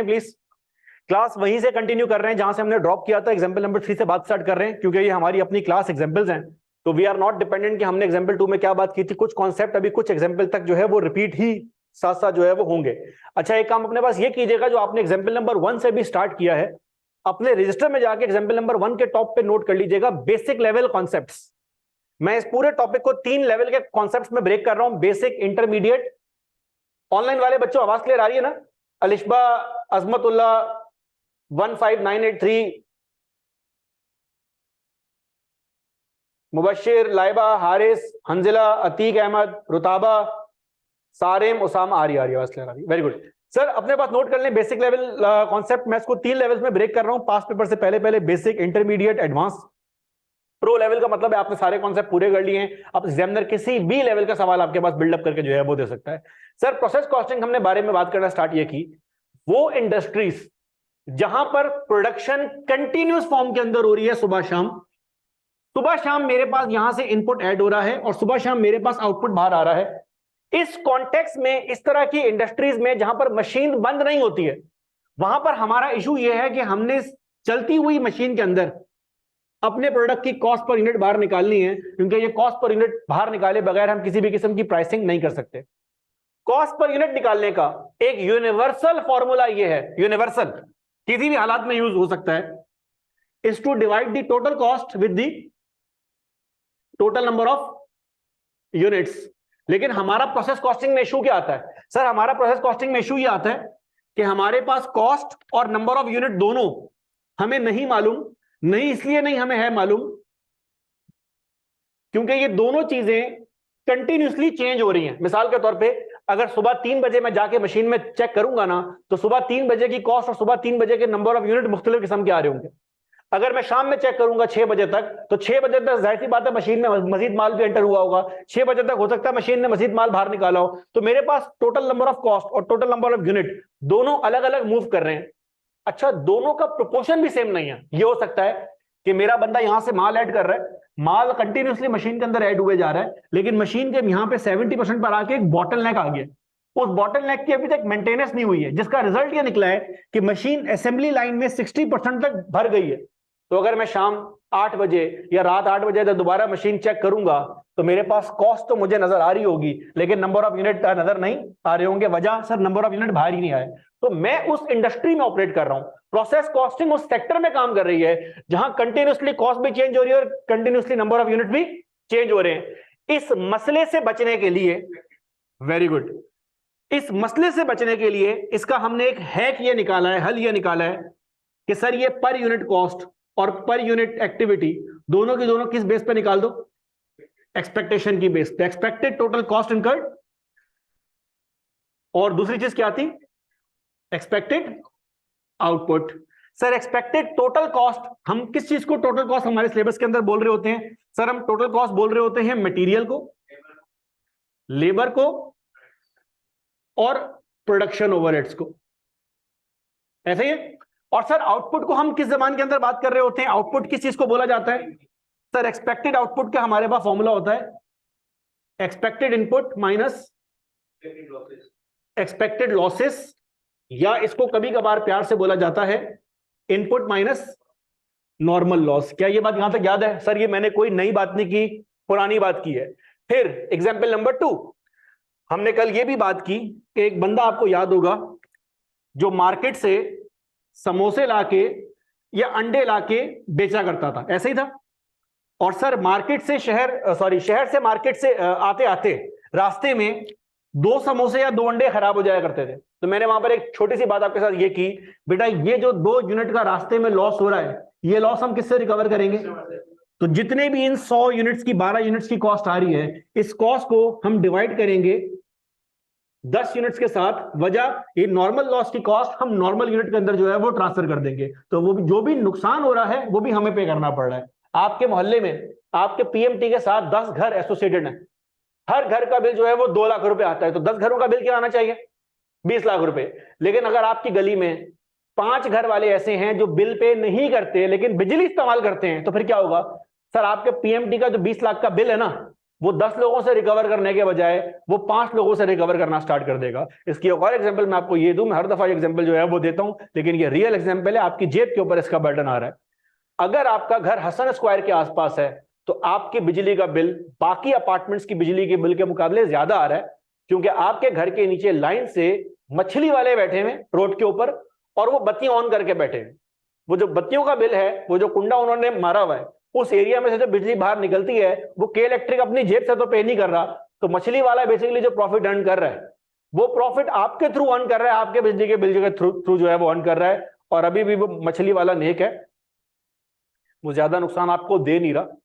Please. Class वहीं से continue कर रहे हैं जहां से हमने ड्रॉप किया था, एग्जांपल नंबर 3 से बात स्टार्ट कर रहे हैं, क्योंकि ये हमारी अपनी क्लास एग्जांपल्स हैं, तो वी आर नॉट डिपेंडेंट कि हमने एग्जांपल 2 में क्या बात की थी। कुछ कॉन्सेप्ट अभी कुछ एग्जांपल तक जो है वो रिपीट ही साथ साथ जो है वो होंगे। अच्छा, एक काम अपने पास ये कीजिएगा, जो आपने एग्जांपल नंबर 1 से भी स्टार्ट किया है, अपने रजिस्टर में जाके एग्जांपल नंबर 1 के टॉप पे नोट कर लीजिएगा बेसिक लेवल कॉन्सेप्ट्स। मैं इस पूरे टॉपिक को 3 लेवल के कॉन्सेप्ट्स में ब्रेक कर रहा हूं, बेसिक, इंटरमीडिएट। ऑनलाइन वाले बच्चों आवाज क्लियर आ रही है ना? अलिशबा, अजमतुल्ला, 15983, मुबशिर, लाइबा, हारिस, हंजिला, अतीक अहमद, रुताबा, सारिम, उसामा। आ रही आवाज क्लियर आ रही? Very good sir. अपने पास नोट कर लें बेसिक लेवल कॉन्सेप्ट। मैं इसको 3 लेवल्स में ब्रेक कर रहा हूं पास पेपर से पहले basic, intermediate, advance. Pro level का मतलब है आपने सारे कॉन्सेप्ट पूरे कर लिए हैं, अब एग्जामिनर किसी भी लेवल का सवाल आपके पास बिल्डअप करके जो है वो दे सकता है। सर, प्रोसेस कॉस्टिंग हमने बारे में बात करना स्टार्ट ये की, वो इंडस्ट्रीज जहां पर प्रोडक्शन कंटिन्यूस फॉर्म के अंदर हो रही है, सुबह शाम मेरे पास यहां से इनपुट ऐड हो रहा है और सुबह शाम मेरे पास आउटपुट बाहर आ रहा है। इस कॉन्टेक्स्ट में, इस तरह की इंडस्ट्रीज में जहां पर मशीन बंद नहीं होती है, वहां पर हमारा इशू यह है कि हमने चलती हुई मशीन के अंदर अपने प्रोडक्ट की कॉस्ट पर यूनिट बाहर निकालनी है, क्योंकि ये कॉस्ट पर यूनिट बाहर निकाले बगैर हम किसी भी किस्म की प्राइसिंग नहीं कर सकते। कॉस्ट पर यूनिट निकालने का एक यूनिवर्सल फॉर्मूला ये है, यूनिवर्सल, किसी भी हालात में यूज हो सकता है, is to divide the total cost with the total number of units. लेकिन हमारा प्रोसेस कॉस्टिंग में इशू क्या आता है? सर, हमारा प्रोसेस कॉस्टिंग में इशू ये आता है कि हमारे पास कॉस्ट और नंबर ऑफ यूनिट दोनों हमें नहीं मालूम। नहीं इसलिए नहीं हमें है मालूम क्योंकि ये दोनों चीजें कंटिन्यूसली चेंज हो रही हैं। मिसाल के तौर पे, अगर सुबह 3 बजे मैं जाके मशीन में चेक करूंगा ना, तो सुबह 3 बजे की कॉस्ट और सुबह 3 बजे के नंबर ऑफ यूनिट मुख्तलिफ किस्म के आ रहे होंगे। अगर मैं शाम में चेक करूंगा 6 बजे तक, तो 6 बजे तक जाहिर सी बात है मशीन में मजीद माल भी एंटर हुआ होगा, 6 बजे तक हो सकता है मशीन ने मजीद माल बाहर निकाला हो, तो मेरे पास टोटल नंबर ऑफ कॉस्ट और टोटल नंबर ऑफ यूनिट दोनों अलग अलग मूव कर रहे हैं। अच्छा, दोनों का प्रोपोर्शन भी सेम नहीं है। ये हो सकता है कि मेरा बंदा यहां से माल ऐड कर रहा है, माल कंटिन्यूसली मशीन के अंदर ऐड हुए जा रहा है, लेकिन मशीन के यहां पे 70% पर आके एक बॉटल नेक आ गया, उस बॉटल नेक की अभी तक मेंटेनेंस नहीं हुई है, जिसका रिजल्ट ये निकला है कि मशीन असेंबली लाइन में 60% तक भर गई है। तो अगर मैं शाम 8 बजे या रात 8 बजे तक दोबारा मशीन चेक करूंगा, तो मेरे पास कॉस्ट तो मुझे नजर आ रही होगी, लेकिन नंबर ऑफ यूनिट नजर नहीं आ रहे होंगे। वजह, सर, नंबर ऑफ यूनिट बाहर ही नहीं आए। तो मैं उस इंडस्ट्री में ऑपरेट कर रहा हूं, प्रोसेस कॉस्टिंग उस सेक्टर में काम कर रही है जहां कंटिन्यूसली कॉस्ट भी चेंज हो रही है और कंटिन्यूसली नंबर ऑफ यूनिट भी चेंज हो रहे हैं। इस मसले से बचने के लिए, वेरी गुड, इस मसले से बचने के लिए इसका हमने एक हैक ये निकाला है, हल ये निकाला है कि सर ये पर यूनिट कॉस्ट और पर यूनिट एक्टिविटी दोनों की दोनों किस बेस पे निकाल दो? एक्सपेक्टेशन की बेस पे, एक्सपेक्टेड टोटल कॉस्ट इनकर्ड, और दूसरी चीज क्या थी? Expected output. Sir, expected total cost, हम किस चीज को टोटल कॉस्ट हमारे सिलेबस के अंदर बोल रहे होते हैं? सर, हम टोटल कॉस्ट बोल रहे होते हैं मटेरियल को, लेबर को और प्रोडक्शन ओवरहेड्स को, ऐसे ही है। और सर, आउटपुट को हम किस जबान के अंदर बात कर रहे होते हैं? आउटपुट किस चीज को बोला जाता है? सर, एक्सपेक्टेड आउटपुट का हमारे पास फॉर्मूला होता है expected input minus expected losses, या इसको कभी कभार प्यार से बोला जाता है इनपुट माइनस नॉर्मल लॉस। क्या ये बात यहां तक याद है? सर, ये मैंने कोई नई बात नहीं की, पुरानी बात की है। फिर एग्जाम्पल नंबर 2, हमने कल ये भी बात की कि एक बंदा, आपको याद होगा, जो मार्केट से समोसे लाके या अंडे लाके बेचा करता था, ऐसे ही था। और सर, मार्केट से शहर से मार्केट से आते आते रास्ते में 2 समोसे या 2 अंडे खराब हो जाया करते थे। तो मैंने वहां पर एक छोटी सी बात आपके साथ ये की, बेटा ये जो 2 यूनिट का रास्ते में लॉस हो रहा है, ये लॉस हम किससे रिकवर करेंगे? तो जितने भी इन 100 यूनिट्स की 12 यूनिट्स की कॉस्ट आ रही है, इस कॉस्ट को हम डिवाइड करेंगे 10 यूनिट्स के साथ। वजह, ये नॉर्मल लॉस की कॉस्ट हम नॉर्मल यूनिट के अंदर जो है वो ट्रांसफर कर देंगे, तो वो भी जो भी नुकसान हो रहा है वो भी हमें पे करना पड़ रहा है। आपके मोहल्ले में आपके पीएमटी के साथ 10 घर एसोसिएटेड हैं, हर घर का बिल जो है वो 2 लाख रुपए आता है, तो 10 घरों का बिल क्या आना चाहिए? 20 लाख रुपए। लेकिन अगर आपकी गली में 5 घर वाले ऐसे हैं जो बिल पे नहीं करते लेकिन बिजली इस्तेमाल करते हैं, तो फिर क्या होगा? सर, आपके पीएमटी का जो 20 लाख का बिल है ना, वो 10 लोगों से रिकवर करने के बजाय वो 5 लोगों से रिकवर करना स्टार्ट कर देगा। इसकी एक और एग्जांपल मैं आपको ये दूं, मैं हर दफा एग्जांपल जो है वो देता हूं, लेकिन ये रियल एग्जांपल है, आपकी जेब के ऊपर इसका बर्डन आ रहा है। अगर आपका घर हसन स्क्वायर के आसपास है तो आपकी बिजली का बिल बाकी अपार्टमेंट्स की बिजली के बिल के मुकाबले ज्यादा आ रहा है, क्योंकि आपके घर के नीचे लाइन से मछली वाले बैठे हुए रोड के ऊपर और वो बत्ती ऑन करके बैठे हैं। वो जो बत्तियों का बिल है, वो जो कुंडा उन्होंने मारा हुआ है, उस एरिया में से जो बिजली बाहर निकलती है वो के इलेक्ट्रिक अपनी जेब से तो पे नहीं कर रहा, तो मछली वाला बेसिकली जो प्रॉफिट अर्न कर रहा है वो प्रॉफिट आपके थ्रू अर्न कर रहा है, आपके बिजली के बिल के थ्रू जो है वो अर्न कर रहा है। और अभी भी वो मछली वाला नेक है, वो ज्यादा नुकसान आपको दे नहीं रहा,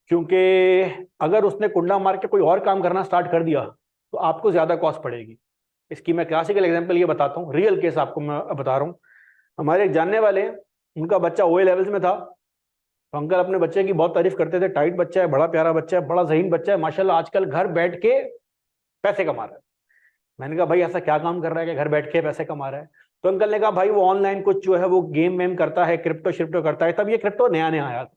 क्योंकि अगर उसने कुंडा मार के कोई और काम करना स्टार्ट कर दिया तो आपको ज्यादा कॉस्ट पड़ेगी। इसकी मैं क्लासिकल एग्जांपल ये बताता हूँ, रियल केस आपको मैं बता रहा हूँ। हमारे एक जानने वाले हैं, उनका बच्चा ओए लेवल्स में था, तो अंकल अपने बच्चे की बहुत तारीफ करते थे, टाइट बच्चा है, बड़ा प्यारा बच्चा है, बड़ा ज़हीन बच्चा है माशाल्लाह, आजकल घर बैठ के पैसे कमा रहा है। मैंने कहा भाई ऐसा क्या काम कर रहा है कि घर बैठ के पैसे कमा रहा है? तो अंकल ने कहा भाई वो ऑनलाइन कुछ जो है वो गेम वेम करता है, क्रिप्टो शिप्टो करता है। तब ये क्रिप्टो नया नया आया था,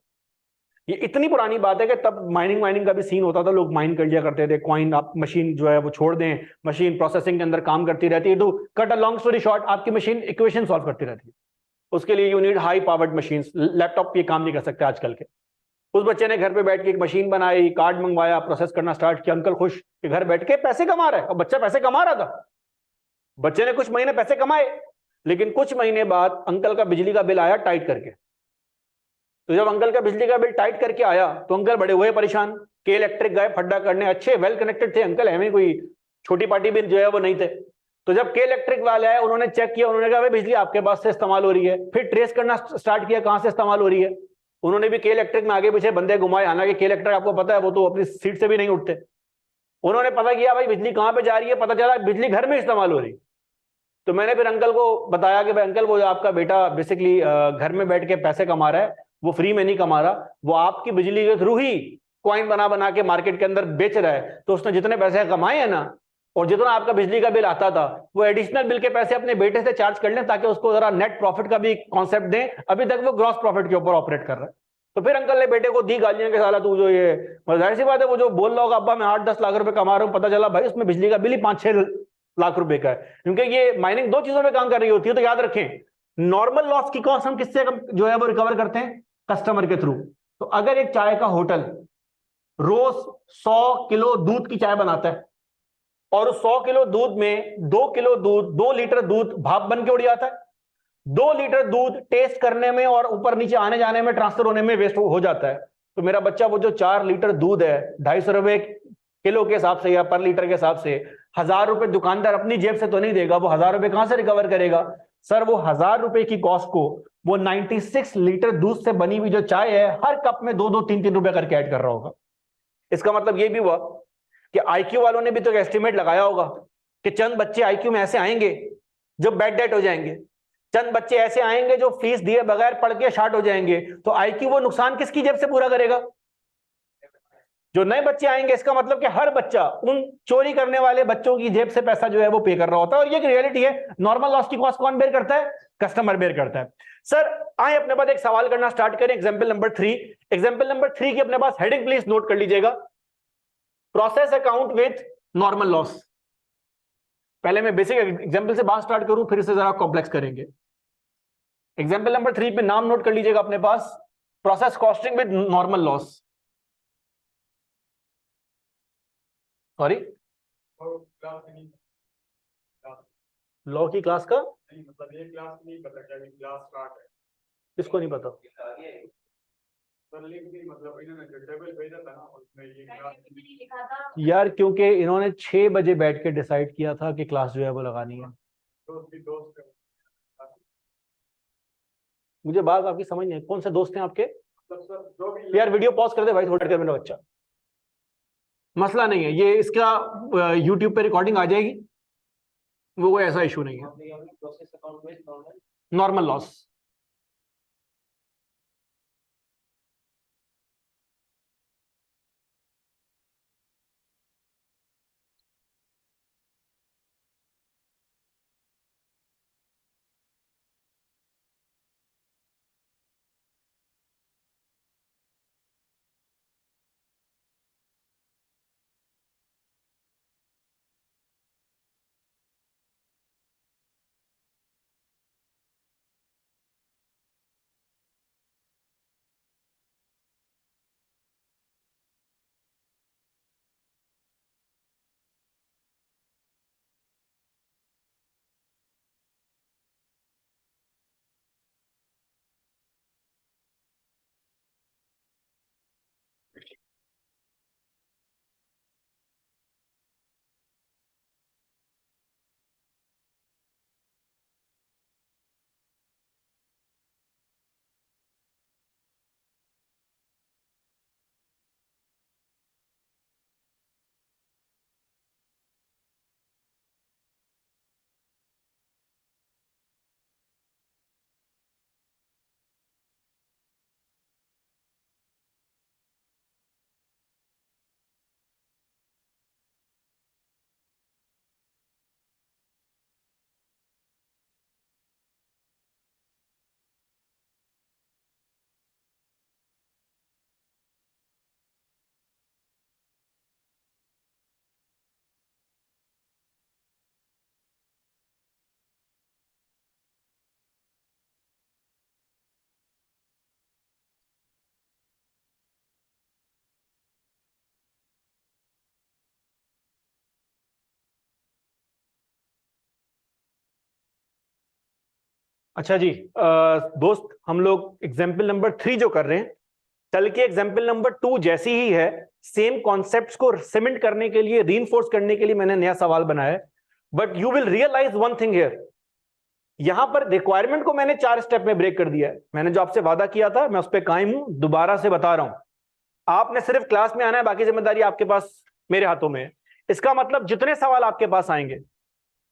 ये इतनी पुरानी बात है कि तब माइनिंग वाइनिंग का भी सीन होता था, लोग माइन कर लिया करते थे कॉइन। आप मशीन जो है वो छोड़ दें, मशीन प्रोसेसिंग के अंदर काम करती रहती है। To cut a long story short, आपकी मशीन इक्वेशन सॉल्व करती रहती है, उसके लिए you need high powered machine. Laptop ये काम नहीं कर सकते आजकल के। उस बच्चे ने घर पे बैठ के एक मशीन बनाई, कार्ड मंगवाया, प्रोसेस करना स्टार्ट किया, अंकल खुश कि घर बैठ के पैसे कमा रहा है। और बच्चा पैसे कमा रहा था, बच्चे ने कुछ महीने पैसे कमाए, लेकिन कुछ महीने बाद अंकल का बिजली का बिल आया टाइट करके। तो जब अंकल का बिजली का बिल टाइट करके आया तो अंकल बड़े हुए परेशान, के इलेक्ट्रिक गए फड्डा करने, अच्छे वेल कनेक्टेड थे अंकल, हमें कोई छोटी पार्टी भी जो है वो नहीं थे। तो जब के इलेक्ट्रिक वाले आए, उन्होंने चेक किया, उन्होंने कहा भाई बिजली आपके पास से इस्तेमाल हो रही है। फिर ट्रेस करना स्टार्ट किया कहां से इस्तेमाल हो रही है। उन्होंने भी के इलेक्ट्रिक में आगे पीछे बंदे घुमाए, हालांकि के इलेक्ट्रिक आपको पता है वो तो अपनी सीट से भी नहीं उठते। उन्होंने पता किया भाई बिजली कहां पे जा रही है, पता चला बिजली घर में इस्तेमाल हो रही। तो मैंने फिर अंकल को बताया कि भाई अंकल वो जो आपका बेटा बेसिकली घर में बैठ के पैसे कमा रहा है, वो फ्री में नहीं कमा रहा, वो आपकी बिजली के थ्रू ही कॉइन बना बना के मार्केट के अंदर बेच रहा है। तो उसने जितने पैसे कमाए हैं ना, और जितना आपका बिजली का बिल आता था, वो एडिशनल बिल के पैसे अपने बेटे से चार्ज कर लें, ताकि उसको जरा नेट प्रॉफिट का भी कॉन्सेप्ट दें। अभी तक वो ग्रॉस प्रॉफिट के ऊपर ऑपरेट कर रहा है। तो फिर अंकल ने बेटे को दी गालियां के, साला तू जो ये, जाहिर सी बात है वो जो बोल रहा होगा अब्बा मैं 8-10 लाख रुपए कमा रहा हूँ, पता चला भाई उसमें बिजली का बिल ही 5-6 लाख रुपए का है। क्योंकि ये माइनिंग दो चीजों में काम कर रही होती है, तो याद रखें नॉर्मल लॉस की कॉस्ट हम किससे जो है वो रिकवर करते हैं, कस्टमर के थ्रू। तो अगर एक चाय का होटल रोज 100 किलो दूध की चाय बनाता है, और उस 100 किलो दूध में 2 किलो दूध, 2 लीटर दूध भाप बन के उड़ जाता है, 2 लीटर दूध टेस्ट करने में और ऊपर नीचे आने जाने में, ट्रांसफर होने में वेस्ट हो जाता है। तो मेरा बच्चा वो जो 4 लीटर दूध है 250 रुपए किलो के हिसाब से या पर लीटर के हिसाब से, 1000 रुपए दुकानदार अपनी जेब से तो नहीं देगा, वो 1000 रुपए कहां से रिकवर करेगा? सर वो 1000 रुपए की कॉस्ट को वो 96 लीटर दूध से बनी हुई जो चाय है, हर कप में 2-2, 3-3 रुपए करके ऐड कर रहा होगा। इसका मतलब ये भी हुआ कि आईक्यू वालों ने भी तो एस्टिमेट लगाया होगा कि चंद बच्चे आईक्यू में ऐसे आएंगे जो बेड डेड हो जाएंगे, चंद बच्चे ऐसे आएंगे जो फीस दिए बगैर पढ़ के शार्ट हो जाएंगे। तो आईक्यू वो नुकसान किसकी जेब से पूरा करेगा? जो नए बच्चे आएंगे। इसका मतलब कि हर बच्चा उन चोरी करने वाले बच्चों की जेब से पैसा जो है वो पे कर रहा होता है, और ये रियलिटी है। नॉर्मल लॉस की कॉस्ट कौन बेयर करता है? कस्टमर बेयर करता है। सर आए अपने पास एक सवाल करना स्टार्ट करें, एग्जाम्पल नंबर 3। एग्जाम्पल नंबर 3 की अपने पास हेडिंग प्लीज नोट कर लीजिएगा, process account with normal loss. पहले मैं बेसिक एग्जाम्पल से बात स्टार्ट करूं, फिर इसे जरा कॉम्प्लेक्स करेंगे। एग्जाम्पल नंबर 3 पे नाम नोट कर लीजिएगा अपने पास, process costing with normal loss. Sorry, law की क्लास का मतलब ये क्लास नहीं पता क्या क्लास स्टार्ट है, किसको नहीं पता? मतलब इन्होंने जो टेबल भेजा था ना उसमें ये क्लास यार, क्योंकि इन्होंने 6 बजे बैठ के डिसाइड किया था कि क्लास जो है वो लगानी है। दोस्त मुझे बात आपकी समझ नहीं, कौन से दोस्त हैं आपके? यार वीडियो पॉज कर दे भाई थोड़ा देर, मेरा बच्चा। मसला नहीं है ये, इसका यूट्यूब पे रिकॉर्डिंग आ जाएगी, वो कोई ऐसा इशू नहीं है। नॉर्मल लॉस अच्छा जी, दोस्त हम लोग एग्जाम्पल नंबर 3 जो कर रहे हैं, कल के एग्जाम्पल नंबर 2 जैसी ही है, सेम कॉन्सेप्ट्स को सीमेंट करने के लिए, रीइंफोर्स करने के लिए मैंने नया सवाल बनाया है। But you will realise one thing here, यहां पर रिक्वायरमेंट को मैंने 4 स्टेप में ब्रेक कर दिया है। मैंने जो आपसे वादा किया था मैं उस पर कायम हूं, दोबारा से बता रहा हूं। आपने सिर्फ क्लास में आना है, बाकी जिम्मेदारी आपके पास मेरे हाथों में है। इसका मतलब जितने सवाल आपके पास आएंगे,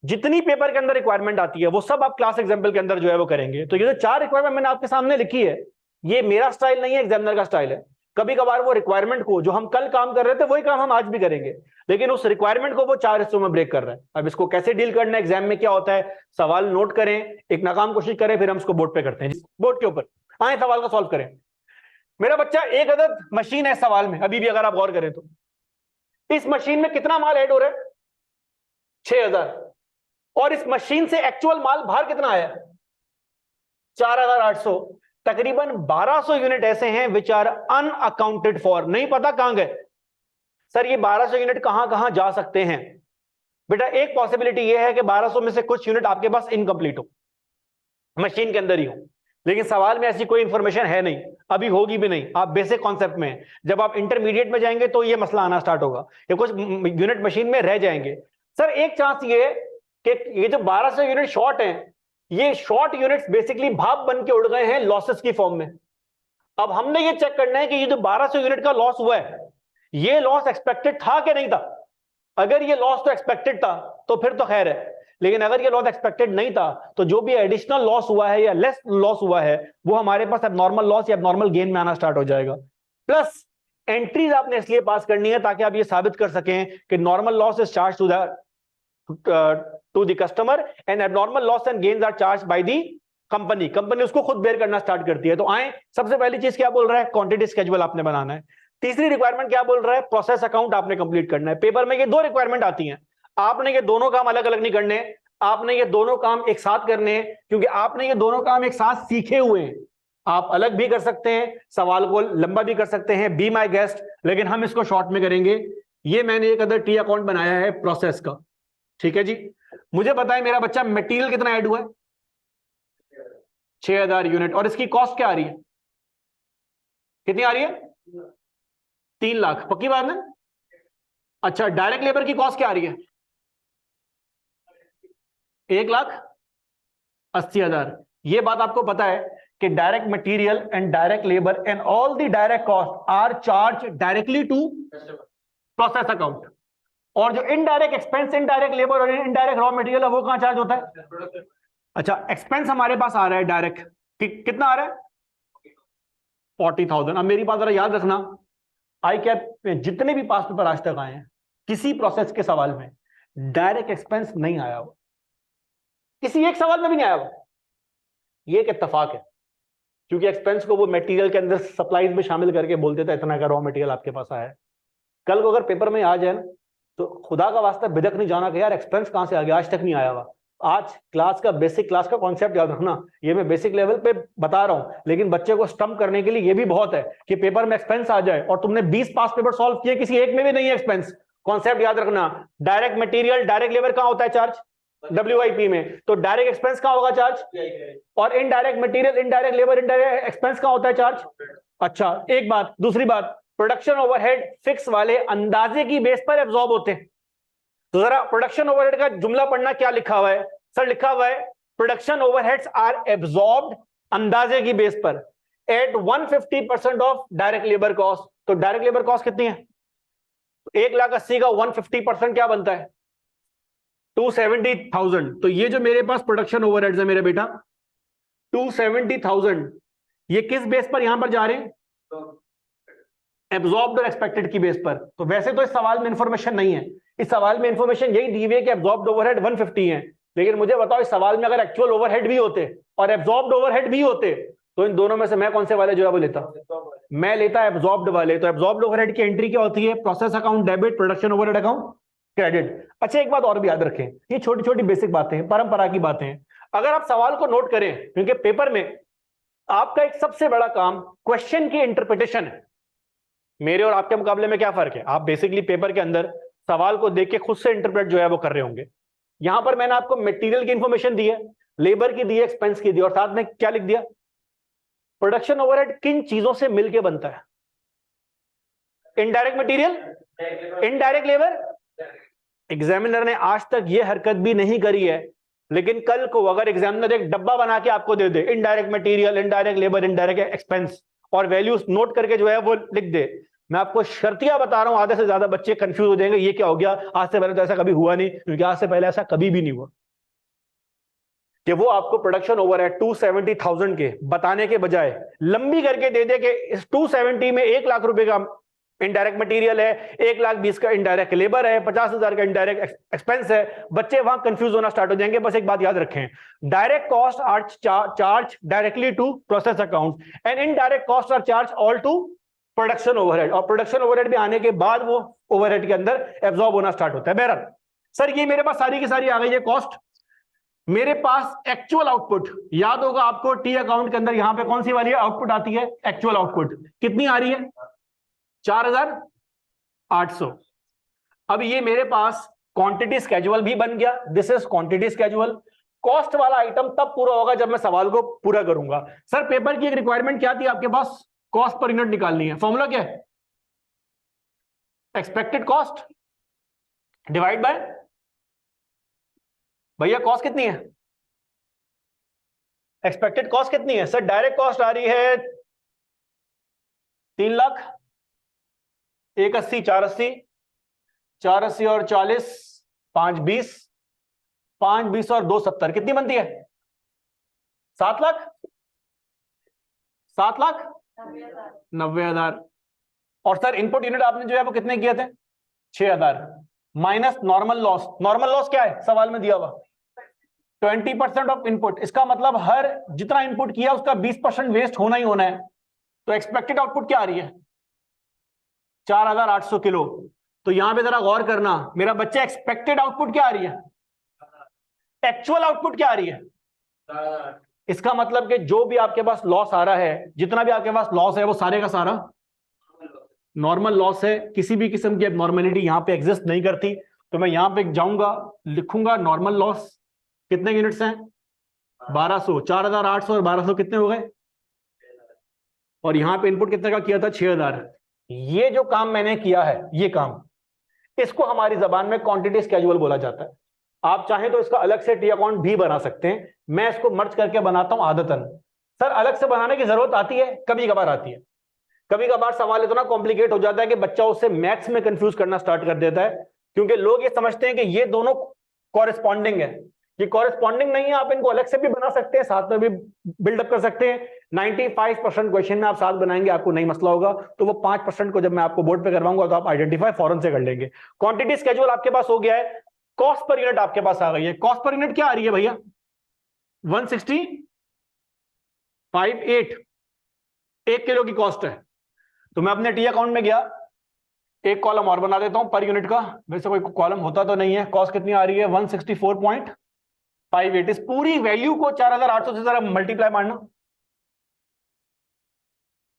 जितनी पेपर के अंदर रिक्वायरमेंट आती है, वो सब आप क्लास एग्जाम्पल के अंदर जो है वो करेंगे। तो ये जो 4 रिक्वायरमेंट मैंने आपके सामने लिखी है, ये मेरा स्टाइल नहीं है, एग्जामिनर का स्टाइल है। कभी कभार वो रिक्वायरमेंट को जो हम कल काम कर रहे थे वही काम हम आज भी करेंगे, लेकिन उस रिक्वायरमेंट को वो 4 हिस्सों में ब्रेक कर रहा है। अब इसको कैसे डील करना है, एग्जाम में क्या होता है, सवाल नोट करें, एक नाकाम कोशिश करें, फिर हम इसको बोर्ड पे करते हैं। बोर्ड के ऊपर आए, सवाल को सॉल्व करें। मेरा बच्चा, एक अदद मशीन है सवाल में, अभी भी अगर आप गौर करें तो इस मशीन में कितना माल ऐड हो रहा है, 6000। और इस मशीन से एक्चुअल माल बाहर कितना आया, 4800। तकरीबन 1200 यूनिट ऐसे हैं विच आर अनअकाउंटेड फॉर, नहीं पता कहां गए। सर ये 1200 यूनिट कहां कहां जा सकते हैं? बेटा एक पॉसिबिलिटी ये है कि 1200 में से कुछ यूनिट आपके पास इनकम्प्लीट हो, मशीन के अंदर ही हो, लेकिन सवाल में ऐसी कोई इंफॉर्मेशन है नहीं, अभी होगी भी नहीं। आप बेसिक कॉन्सेप्ट में हैं, जब आप इंटरमीडिएट में जाएंगे तो ये मसला आना स्टार्ट होगा कि कुछ यूनिट मशीन में रह जाएंगे। सर एक चांस ये कि ये जो 1200 यूनिट शॉर्ट हैं, ये शॉर्ट यूनिट्स बेसिकली भाप बन के उड़ गए हैं लॉसेस की फॉर्म में। अब हमने ये चेक करना है कि ये जो 1200 यूनिट का लॉस हुआ है, ये लॉस एक्सपेक्टेड था कि नहीं था। अगर ये लॉस तो एक्सपेक्टेड था तो फिर तो खैर है, लेकिन अगर ये लॉस एक्सपेक्टेड नहीं था तो जो भी एडिशनल लॉस हुआ है या लेस लॉस हुआ है, वो हमारे पास एबनॉर्मल लॉस या एबनॉर्मल गेन में आना स्टार्ट हो जाएगा। प्लस एंट्रीज आपने इसलिए पास करनी है ताकि आप ये साबित कर सकें कि normal loss is charge to the customer and abnormal loss and gains are charge by the company. Company उसको खुद बेयर करना स्टार्ट करती है। तो आए, सबसे पहली चीज क्या बोल रहा है, क्वांटिटी स्केड्यूल आपने बनाना है। तीसरी रिक्वायरमेंट क्या बोल रहा है, प्रोसेस अकाउंट आपने कंप्लीट करना है। पेपर में ये 2 रिक्वायरमेंट आती हैं, आपने ये दोनों काम अलग अलग नहीं करने, आपने ये दोनों काम एक साथ करने हैं, क्योंकि आपने ये दोनों काम एक साथ सीखे हुए हैं। आप अलग भी कर सकते हैं, सवाल को लंबा भी कर सकते हैं, बी माई गेस्ट, लेकिन हम इसको शॉर्ट में करेंगे। ये मैंने एक अदर टी अकाउंट बनाया है प्रोसेस का, ठीक है जी। मुझे बताएं मेरा बच्चा, मटेरियल कितना ऐड हुआ है, 6000 यूनिट, और इसकी कॉस्ट क्या आ रही है, कितनी आ रही है, 3 लाख, पक्की बात है। अच्छा, डायरेक्ट लेबर की कॉस्ट क्या आ रही है, 1,80,000। ये बात आपको पता है कि direct material and direct labour and all the direct cost are charge directly to process account, और जो इनडायरेक्ट एक्सपेंस, इनडायरेक्ट लेबर और इनडायरेक्ट रॉ मटेरियल है वो कहां चार्ज होता है। अच्छा, एक्सपेंस हमारे पास आ रहा है डायरेक्ट, कितना आ रहा है, 40,000। अब मेरी बात जरा याद रखना, आई कैप में जितने भी पास पेपर आज तक आए हैं, किसी प्रोसेस के सवाल में डायरेक्ट एक्सपेंस नहीं आया हुआ, किसी एक सवाल में भी नहीं आया हुआ। ये एक इत्तेफाक है, क्योंकि एक्सपेंस को वो मटेरियल के अंदर सप्लाईज में शामिल करके बोलते थे इतना का रॉ मटेरियल आपके पास आया है। कल को अगर पेपर में आ जाए ना, तो खुदा का वास्ता बिदक नहीं जाना कि यार एक्सपेंस कहां से आ गया, आज तक नहीं आया हुआ। आज क्लास का बेसिक क्लास का कॉन्सेप्ट याद रखना, ये मैं बेसिक लेवल पे बता रहा हूं, लेकिन बच्चे को स्टम्प करने के लिए ये भी बहुत है कि पेपर में एक्सपेंस आ जाए, और तुमने 20 पास पेपर सॉल्व किए, किसी एक में भी नहीं है एक्सपेंस। कॉन्सेप्ट याद रखना, डायरेक्ट मटेरियल डायरेक्ट लेबर कहां होता है चार्ज, WIP में, तो डायरेक्ट एक्सपेंस कहां होगा चार्ज, और indirect material indirect labour indirect expense कहां होता है चार्ज। अच्छा, एक बात। दूसरी बात, प्रोडक्शन ओवरहेड फिक्स वाले अंदाजे की बेस पर एब्जॉर्ब होते हैं। तो जरा प्रोडक्शन ओवरहेड का जुमला पढ़ना, क्या लिखा हुआ है सर, लिखा हुआ है प्रोडक्शन ओवरहेड्स आर एब्जॉर्ब्ड अंदाजे की बेस पर at 150% of direct labour cost. तो डायरेक्ट लेबर कॉस्ट कितनी है, 1,80,000 का 150% क्या बनता है, 270,000। तो ये जो मेरे पास प्रोडक्शन ओवरहेड्स है मेरे बेटा, 270,000, ये किस बेस पर यहां पर जा रहे हैं, एब्जॉर्ब्ड और एक्सपेक्टेड की बेस पर। तो वैसे तो इस सवाल में इंफॉर्मेशन नहीं है, इस सवाल में इंफॉर्मेशन यही दी हुई है कि एब्जॉर्ब्ड ओवरहेड 150 है, लेकिन मुझे बताओ इस सवाल में अगर एक्चुअल ओवरहेड भी होते और एब्जॉर्ब्ड ओवरहेड भी होते, तो इन दोनों में से मैं कौन से वाले जो है वो लेता, मैं लेता एब्जॉर्ब्ड वाले। तो एब्जॉर्ब्ड ओवरहेड की एंट्री क्या होती है, process account debit, production overhead account credit. अच्छा, एक बात और भी याद रखें, ये छोटी छोटी बेसिक बातें हैं, परंपरा की बातें हैं। अगर आप सवाल को नोट करें, क्योंकि पेपर में आपका एक सबसे बड़ा काम क्वेश्चन की इंटरप्रिटेशन है। मेरे और आपके मुकाबले में क्या फर्क है, आप बेसिकली पेपर के अंदर सवाल को देख के खुद से इंटरप्रेट जो है वो कर रहे होंगे। यहां पर मैंने आपको मटेरियल की इंफॉर्मेशन दी है, लेबर की दी, एक्सपेंस की दी, और साथ में क्या लिख दिया? प्रोडक्शन ओवरहेड किन चीजों से मिलके बनता है? Indirect material, indirect labour. Examiner ने आज तक यह हरकत भी नहीं करी है, लेकिन कल को अगर एग्जामिनर एक डब्बा बना के आपको दे दे, indirect material, indirect labour, indirect expense, और वैल्यूज नोट करके जो है वो लिख दे, मैं आपको शर्तिया बता रहा हूं आधे से ज्यादा बच्चे कंफ्यूज हो जाएंगे, ये क्या हो गया, आज से पहले तो ऐसा कभी हुआ नहीं, क्योंकि आज से पहले ऐसा कभी भी नहीं हुआ कि वो आपको प्रोडक्शन ओवरहेड 270,000 के बताने के बजाय लंबी करके दे दे कि इस 270 में 1 लाख रुपए का इनडायरेक्ट मटेरियल है, 1,20,000 का इनडायरेक्ट लेबर है, 50,000 का इनडायरेक्ट एक्सपेंस है। बच्चे वहां कंफ्यूज होना स्टार्ट हो जाएंगे। बस एक बात याद रखें, direct cost are charge directly to process account and indirect cost are charge all to production overhead, और प्रोडक्शन ओवरहेड भी आने के बाद वो ओवरहेड के अंदर एब्जॉर्ब होना स्टार्ट होता है। बहरहाल सर ये मेरे पास सारी की सारी आ गई है कॉस्ट, मेरे पास एक्चुअल आउटपुट याद होगा आपको, टी अकाउंट के अंदर यहां पे कौन सी वाली आउटपुट आती है? एक्चुअल आउटपुट कितनी आ रही है? 4,800। अब ये मेरे पास क्वांटिटी स्केड्यूल भी बन गया, this is quantity schedule. Cost वाला आइटम तब पूरा होगा जब मैं सवाल को पूरा करूंगा। सर पेपर की एक रिक्वायरमेंट क्या थी आपके पास? कॉस्ट पर यूनिट निकालनी है। फॉर्मूला क्या है? एक्सपेक्टेड कॉस्ट डिवाइड बाय, भैया कॉस्ट कितनी है? एक्सपेक्टेड कॉस्ट कितनी है? सर डायरेक्ट कॉस्ट आ रही है 3 लाख, 180, 480, 480 और 40, 520, 520 और 270 कितनी बनती है? 7 लाख, 7,90,000। और सर इनपुट यूनिट आपने जो है वो कितने किए थे? 6,000 minus normal loss. Normal loss क्या है सवाल में दिया हुआ? 20% ऑफ इनपुट। इसका मतलब हर जितना इनपुट किया उसका 20% वेस्ट होना ही होना है। तो एक्सपेक्टेड आउटपुट क्या आ रही है? 4,800 किलो। तो यहां पे जरा गौर करना मेरा बच्चा, एक्सपेक्टेड आउटपुट क्या आ रही है? एक्चुअल आउटपुट क्या आ रही है? इसका मतलब कि जो भी आपके पास लॉस आ रहा है, जितना भी आपके पास लॉस है, वो सारे का सारा नॉर्मल लॉस है। किसी भी किस्म की नॉर्मलिटी यहां पे एग्जिस्ट नहीं करती। तो मैं यहां पे जाऊंगा, लिखूंगा नॉर्मल लॉस कितने यूनिट्स हैं? 1200। 4,800 और 1200 कितने हो गए? और यहां पे इनपुट कितने का किया था? 6,000। ये जो काम मैंने किया है, ये काम, इसको हमारी जबान में क्वांटिटी स्केड्यूल बोला जाता है। आप चाहें तो इसका अलग से टी अकाउंट भी बना सकते हैं, मैं इसको मर्ज करके बनाता हूं आदतन। सर अलग से बनाने की जरूरत आती है? कभी कभार आती है। कभी कभार सवाल इतना कॉम्प्लिकेट हो जाता है कि बच्चा उससे मैथ्स में कंफ्यूज करना स्टार्ट कर देता है, क्योंकि लोग ये समझते हैं कि ये दोनों कॉरेस्पॉन्डिंग है। ये कॉरेस्पॉन्डिंग नहीं है। आप इनको अलग से भी बना सकते हैं, साथ में भी बिल्डअप कर सकते हैं। 95% क्वेश्चन में आप साथ बनाएंगे, आपको नहीं मसला होगा। तो वो 5% को जब मैं आपको बोर्ड पे करवाऊंगा तो आप आइडेंटिफाई फौरन से कर लेंगे। क्वांटिटी स्केड्यूल आपके पास हो गया है। कॉस्ट पर यूनिट आपके पास आ गई है। कॉस्ट पर यूनिट क्या आ रही है भैया? 160.58 1 किलो की कॉस्ट है। तो मैं अपने टी अकाउंट में गया, एक कॉलम और बना देता हूं पर यूनिट का। वैसे कोई कॉलम होता तो नहीं है। कॉस्ट कितनी आ रही है? 164.58। इस पूरी वैल्यू को 4,800 से जरा मल्टीप्लाई मारना,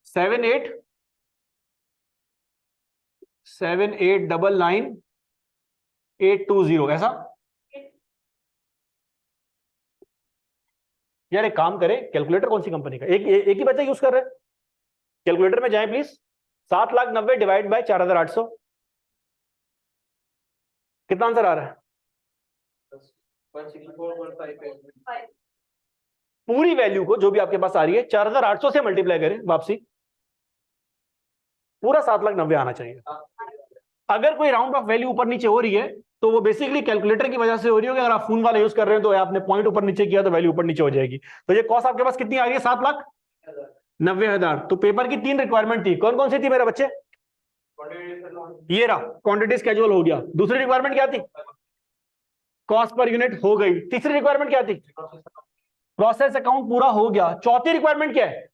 78,99820 ऐसा। यार एक काम करें, कैलकुलेटर कौन सी कंपनी का? एक ही बच्चा यूज कर रहे हैं। कैलकुलेटर में जाएं प्लीज। 7,90,000 डिवाइड बाय 4,800, कितना आंसर आ रहा है? पूरी वैल्यू को जो भी आपके पास आ रही है 4,800 से मल्टीप्लाई करें, वापसी पूरा 7,90,000 आना चाहिए। अगर कोई राउंड ऑफ वैल्यू ऊपर नीचे हो रही है तो वो बेसिकली कैलकुलेटर की वजह से हो रही है। अगर आप फोन वाला यूज कर रहे हैं तो आपने पॉइंट ऊपर नीचे किया तो वैल्यू ऊपर नीचे हो जाएगी। तो ये कॉस्ट आपके पास कितनी आ रही है? 7,90,000। तो पेपर की 3 रिक्वायरमेंट थी, कौन कौन सी थी मेरे बच्चे? ये रहा, क्वांटिटी स्केड्यूल हो गया। दूसरी रिक्वायरमेंट क्या थी? कॉस्ट पर यूनिट हो गई। तीसरी रिक्वायरमेंट क्या थी? प्रोसेस अकाउंट पूरा हो गया। चौथी रिक्वायरमेंट क्या है?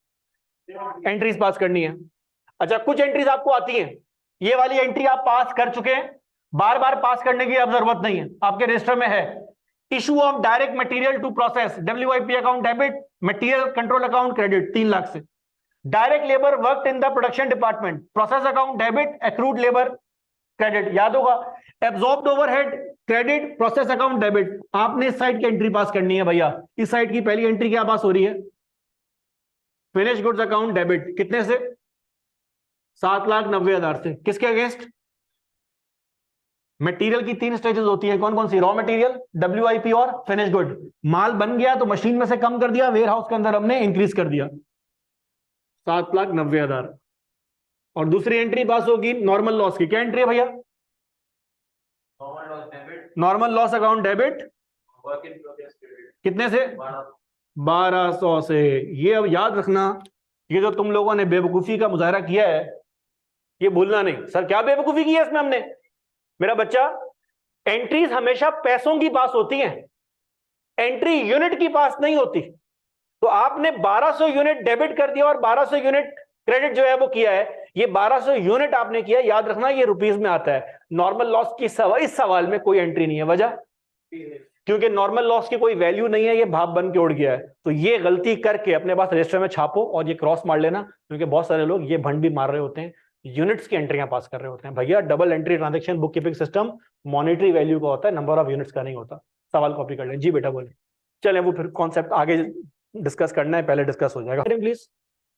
एंट्रीज पास करनी है। अच्छा कुछ एंट्रीज आपको आती हैं, ये वाली एंट्री आप पास कर चुके हैं, बार बार पास करने की अब जरूरत नहीं है, आपके रजिस्टर में है। Issue of direct material to process, WIP account debit, material control account credit 3 lakh से। Direct labour work in the production department, process account debit, accrued labour credit, याद होगा। Absorbed overhead credit, process account debit. आपने इस side की entry पास करनी है भैया। इस साइड की पहली एंट्री क्या पास हो रही है? Finish goods account debit. कितने से? 7,90,000 से। किसके अगेंस्ट? मटेरियल की 3 स्टेजेस होती है, कौन कौन सी? रॉ मटेरियल, WIP और फिनिश गुड। माल बन गया तो मशीन में से कम कर दिया, वेयर हाउस के अंदर हमने इंक्रीज कर दिया, 7,90,000। और दूसरी एंट्री पास होगी नॉर्मल लॉस की। क्या एंट्री है भैया? Normal loss account debit. कितने से? 1,200 से। ये अब याद रखना, ये जो तुम लोगों ने बेवकूफी का मुजाहरा किया है, ये भूलना नहीं। सर क्या बेवकूफी की है इसमें हमने? मेरा बच्चा, एंट्रीज हमेशा पैसों की पास होती हैं, एंट्री यूनिट की पास नहीं होती। तो आपने 1,200 यूनिट डेबिट कर दिया और 1,200 यूनिट क्रेडिट जो है वो किया है। ये 1,200 यूनिट आपने किया, याद रखना ये रुपीस में आता है। नॉर्मल लॉस की इस सवाल में कोई एंट्री नहीं है। वजह? क्योंकि नॉर्मल लॉस की कोई वैल्यू नहीं है, ये भाप बन के उड़ गया है। तो ये गलती करके अपने पास रजिस्टर में छापो और ये क्रॉस मार लेना, क्योंकि बहुत सारे लोग ये भंड भी मार रहे होते हैं, यूनिट्स की एंट्रियां पास कर रहे होते हैं। भैया double entry transaction book keeping system monetary value का होता है, नंबर ऑफ यूनिट्स का नहीं होता। सवाल कॉपी कर लें। जी बेटा बोले। चलें, वो फिर कॉन्सेप्ट आगे डिस्कस करना है, पहले डिस्कस हो जाएगा। प्लीज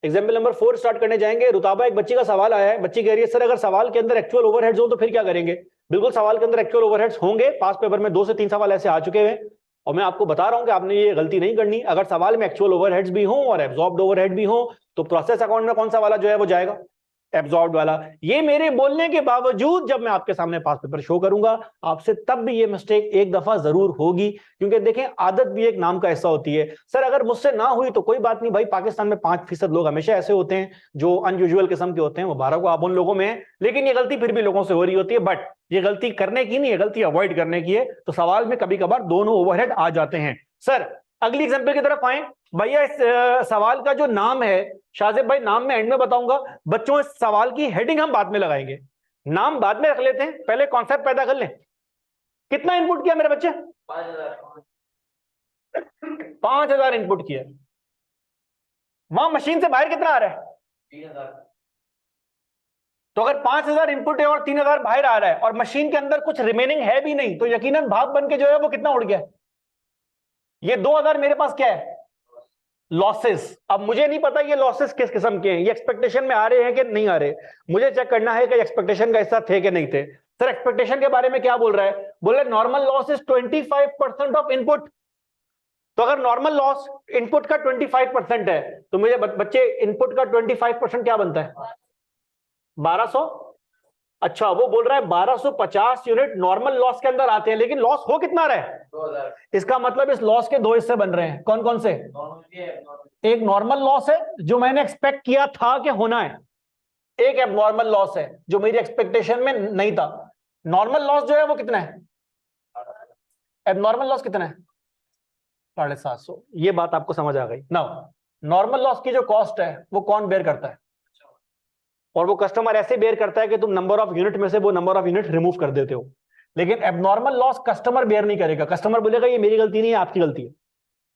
एग्जाम्पल नंबर 4 स्टार्ट करने जाएंगे। रुताबा, एक बच्ची का सवाल आया है। बच्ची कह रही है सर अगर सवाल के अंदर एक्चुअल ओवरहेड्स हो तो फिर क्या करेंगे? बिल्कुल, सवाल के अंदर एक्चुअल ओवरहेड्स होंगे। पास पेपर में 2 से 3 सवाल ऐसे आ चुके हैं और मैं आपको बता रहा हूं कि आपने ये गलती नहीं करनी। अगर सवाल में एक्चुअल ओवरहेड्स भी हों और एब्जॉर्ब्ड ओवरहेड भी हो तो प्रोसेस अकाउंट में कौन सा वाला जो है वो जाएगा? एब्जॉर्ब्ड वाला। ये मेरे बोलने के बावजूद जब मैं आपके सामने पास पेपर शो करूंगा आपसे, तब भी ये मिस्टेक एक दफा जरूर होगी, क्योंकि देखें आदत भी एक नाम का हिस्सा होती है। सर अगर मुझसे ना हुई तो कोई बात नहीं भाई, पाकिस्तान में 5% लोग हमेशा ऐसे होते हैं जो अनयूजुअल किस्म के होते हैं, मुबारक हो आप उन लोगों में, लेकिन ये गलती फिर भी लोगों से हो रही होती है। बट ये गलती करने की नहीं है, गलती अवॉइड करने की है। तो सवाल में कभी कभार दोनों ओवरहेड आ जाते हैं। सर अगली एग्जाम्पल की तरफ आए भैया। इस सवाल का जो नाम है, शाहजेब भाई नाम में एंड में बताऊंगा। बच्चों इस सवाल की हेडिंग हम बाद में लगाएंगे, नाम बाद में रख लेते हैं, पहले कॉन्सेप्ट पैदा कर लें। कितना इनपुट किया मेरे बच्चे? 5,000 इनपुट किया। वहां मशीन से बाहर कितना आ रहा है? 3,000। तो अगर 5,000 इनपुट है और 3,000 बाहर आ रहा है और मशीन के अंदर कुछ रिमेनिंग है भी नहीं, तो यकीनन भाप बन के जो है वो कितना उड़ गया? ये 2,000 मेरे पास क्या है? लॉसेस। अब मुझे नहीं पता ये लॉसेस किस किस्म के हैं, ये एक्सपेक्टेशन में आ रहे हैं कि नहीं आ रहे। मुझे चेक करना है कि एक्सपेक्टेशन का हिस्सा थे कि नहीं थे। सर एक्सपेक्टेशन के बारे में क्या बोल रहा है? बोल रहा है normal loss is 25% of input. तो अगर नॉर्मल लॉस इनपुट का 25% है तो मुझे बच्चे इनपुट का 25% क्या बनता है? 1,200। अच्छा, वो बोल रहा है 1,250 यूनिट नॉर्मल लॉस के अंदर आते हैं, लेकिन लॉस हो कितना रहा है? 2,000। इसका मतलब इस लॉस के 2 हिस्से बन रहे हैं। कौन कौन से? एक नॉर्मल लॉस है जो मैंने एक्सपेक्ट किया था कि होना है, एक एबनॉर्मल लॉस है जो मेरी एक्सपेक्टेशन में नहीं था। नॉर्मल लॉस जो है वो कितना है? एबनॉर्मल लॉस कितना है? 750। ये बात आपको समझ आ गई ना? नॉर्मल लॉस की जो कॉस्ट है वो कौन बेयर करता है? और वो कस्टमर ऐसे बेयर करता है कि तुम नंबर ऑफ यूनिट में से वो नंबर ऑफ यूनिट रिमूव कर देते हो। लेकिन एबनॉर्मल लॉस कस्टमर बेयर नहीं करेगा। कस्टमर बोलेगा ये मेरी गलती नहीं है, आपकी गलती है।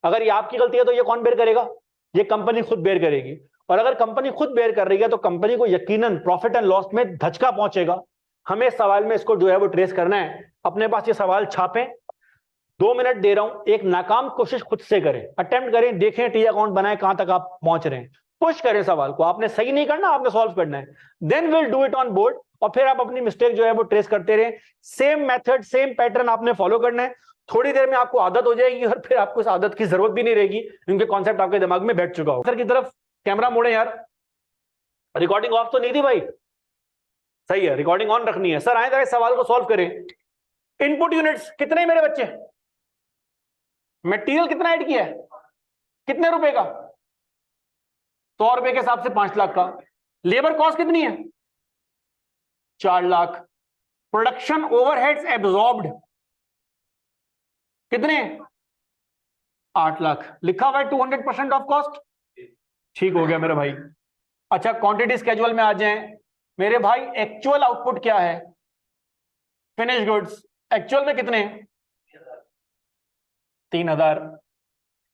अगर ये आपकी गलती है तो ये कौन बेयर करेगा? ये कंपनी खुद बेयर करेगी। और अगर कंपनी खुद बेयर कर रही है तो कंपनी को यकीनन प्रॉफिट एंड लॉस में धचका पहुंचेगा। हमें सवाल में इसको जो है वो ट्रेस करना है। अपने पास ये सवाल छापें, 2 मिनट दे रहा हूं, एक नाकाम कोशिश खुद से करें, अटेम्प्ट करें, देखें टी अकाउंट बनाए कहां तक आप पहुंच रहे हैं। पुश करें सवाल को, आपने सही नहीं करना, आपने सॉल्व करना है। Then will do it on board और फिर आप अपनी मिस्टेक जो है वो ट्रेस करते रहें। सेम मेथड सेम पैटर्न आपने फॉलो करना है। थोड़ी देर में आपको आदत हो जाएगी और फिर आपको इस आदत की जरूरत भी नहीं रहेगी, क्योंकि कॉन्सेप्ट आपके दिमाग में बैठ चुका हो। सर की तरफ कैमरा मोड़े यार। रिकॉर्डिंग ऑफ तो नहीं थी भाई? सही है, रिकॉर्डिंग ऑन रखनी है। सर आए जरा इस सवाल को सॉल्व करें। इनपुट यूनिट्स कितने मेरे बच्चे? मटेरियल कितना ऐड किया है? कितने रुपए का? 100 रुपए के हिसाब से 5 लाख का। लेबर कॉस्ट कितनी है? 4 लाख। प्रोडक्शन ओवरहेड्स एब्जॉर्ब्ड कितने? 8 लाख। लिखा हुआ है 200% ऑफ कॉस्ट। ठीक हो गया मेरे भाई। अच्छा, क्वांटिटी स्केड्यूल में आ जाएं मेरे भाई। एक्चुअल आउटपुट क्या है? फिनिश गुड्स एक्चुअल में कितने? 3,000।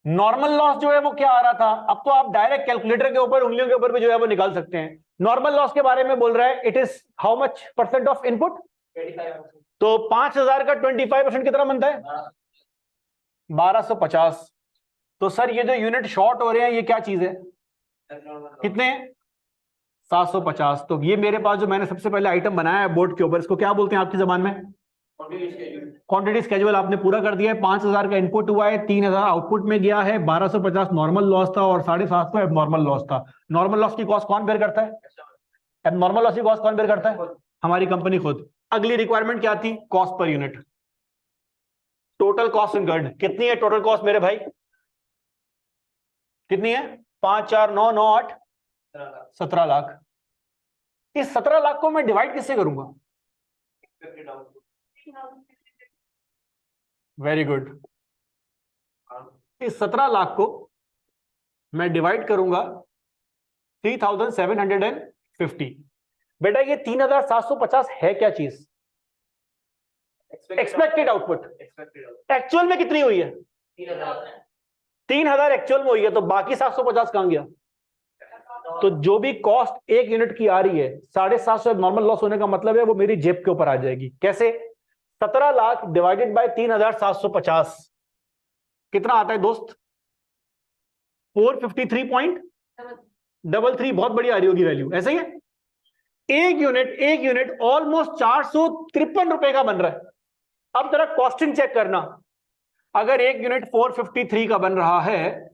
नॉर्मल लॉस जो है वो क्या आ रहा था? अब तो आप डायरेक्ट कैलकुलेटर के ऊपर, उंगलियों के ऊपर भी जो है वो निकाल सकते हैं। नॉर्मल लॉस के बारे में बोल रहा है it is how much % of input? तो 5000 का 25% कितना बनता है? 1250। तो सर ये जो यूनिट शॉर्ट हो रहे हैं ये क्या चीज है? कितने? 750। तो ये मेरे पास जो मैंने सबसे पहले आइटम बनाया है बोर्ड के ऊपर, इसको क्या बोलते हैं आपकी जबान में? Quantity schedule. आपने पूरा कर दिया है। 5000 का इनपुट हुआ है, 3000 आउटपुट में गया है, 1250 नॉर्मल लॉस था और 750 एबनॉर्मल लॉस था। नॉर्मल लॉस की कॉस्ट कौन बेयर करता है? एबनॉर्मल लॉस की कॉस्ट कौन बेयर करता है? हमारी कंपनी खुद। अगली रिक्वायरमेंट क्या थी? Cost per unit. Total cost incurred कितनी है? टोटल कॉस्ट मेरे भाई कितनी है? 5 4 9 9 8 17 लाख। इस 17 लाख को मैं डिवाइड किससे करूंगा? Very good. इस 17 लाख को मैं डिवाइड करूंगा 3750। बेटा ये 3750 है क्या चीज? Expected output. एक्चुअल में कितनी हुई है? 3000 एक्चुअल में हुई है, तो बाकी 750 कहां गया? तो जो भी कॉस्ट एक यूनिट की आ रही है, 750 नॉर्मल लॉस होने का मतलब है वो मेरी जेब के ऊपर आ जाएगी। कैसे? 17 लाख डिवाइडेड बाय 3750 कितना आता है दोस्त? 453.33। बहुत बड़ी आ रही होगी वैल्यू, ऐसा ही है। एक यूनिट ऑलमोस्ट 453 रुपए का बन रहा है। अब जरा कॉस्टिंग चेक करना। अगर एक यूनिट 453 का बन रहा है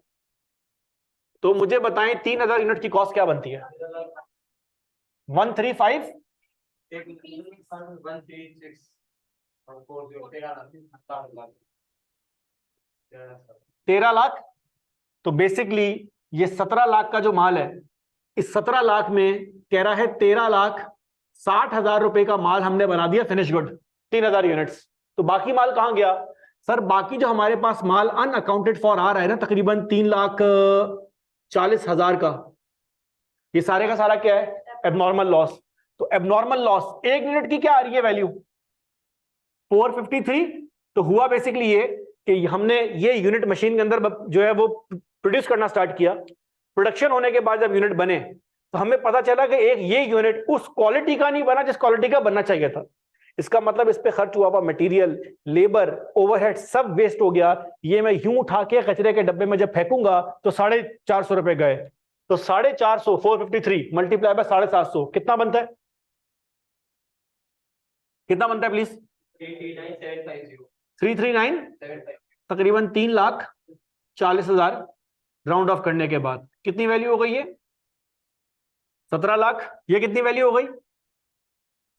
तो मुझे बताएं 3000 यूनिट की कॉस्ट क्या बनती है? 135 13 लाख। तो बेसिकली ये 17 लाख का जो माल है, इस 17 लाख में कह रहा है 13,60,000 रुपए का माल हमने बना दिया फिनिश गुड, 3000 यूनिट्स। तो बाकी माल कहां गया? सर बाकी जो हमारे पास माल अनअकाउंटेड फॉर आ रहा है ना, तकरीबन 3,40,000 का, ये सारे का सारा क्या है? Abnormal loss. तो एबनॉर्मल लॉस एक यूनिट की क्या आ रही है वैल्यू? 453। तो हुआ बेसिकली ये कि हमने ये यूनिट मशीन के अंदर जो है वो प्रोड्यूस करना स्टार्ट किया। प्रोडक्शन होने के बाद जब यूनिट बने तो हमें पता चला कि एक ये यूनिट उस क्वालिटी का नहीं बना जिस क्वालिटी का बनना चाहिए था। इसका मतलब इस पे खर्च हुआ मटेरियल, लेबर, ओवरहेड सब वेस्ट हो गया। ये मैं यूं उठा के कचरे के डब्बे में जब फेंकूंगा तो 450 रुपए गए। तो 450 453 मल्टीप्लाई बाय 750 कितना बनता है? कितना बनता है प्लीज? 339 तकरीबन 3,40,000 राउंड ऑफ करने के बाद कितनी वैल्यू हो गई है? 17 लाख। ये कितनी वैल्यू हो गई?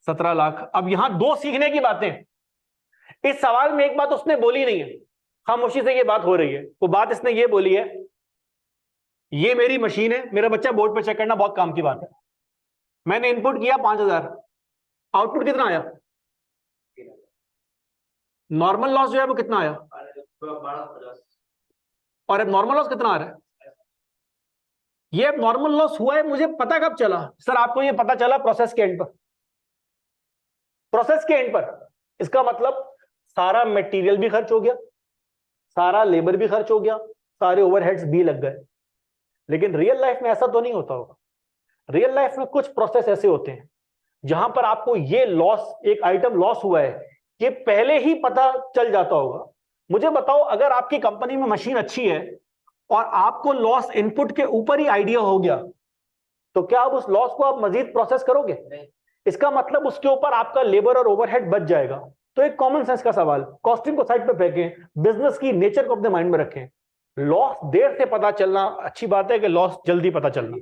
17 लाख। अब यहां दो सीखने की बातें। इस सवाल में एक बात उसने बोली नहीं है, खामोशी से ये बात हो रही है। वो बात इसने ये बोली है, ये मेरी मशीन है, मेरा बच्चा बोर्ड पे चेक करना बहुत काम की बात है। मैंने इनपुट किया 5000, आउटपुट कितना आया? नॉर्मल लॉस जो है वो कितना आया? और अब नॉर्मल लॉस कितना आ रहा है? ये नॉर्मल लॉस हुआ है मुझे पता कब चला? सर आपको ये पता चला प्रोसेस के एंड पर। प्रोसेस के एंड पर इसका मतलब सारा मटेरियल भी खर्च हो गया, सारा लेबर भी खर्च हो गया, सारे ओवरहेड्स भी लग गए। लेकिन रियल लाइफ में ऐसा तो नहीं होता होगा। रियल लाइफ में कुछ प्रोसेस ऐसे होते हैं जहां पर आपको ये लॉस, एक आइटम लॉस हुआ है, ये पहले ही पता चल जाता होगा। मुझे बताओ, अगर आपकी कंपनी में मशीन अच्छी है और आपको लॉस इनपुट के ऊपर ही आइडिया हो गया, तो क्या आप उस लॉस को आप मजीद प्रोसेस करोगे? इसका मतलब उसके ऊपर आपका लेबर और ओवरहेड बच जाएगा। तो एक कॉमन सेंस का सवाल, कॉस्टिंग को साइड पे फेंकें, बिजनेस की नेचर को अपने माइंड में रखें। लॉस देर से पता चलना अच्छी बात है कि लॉस जल्दी पता चलना?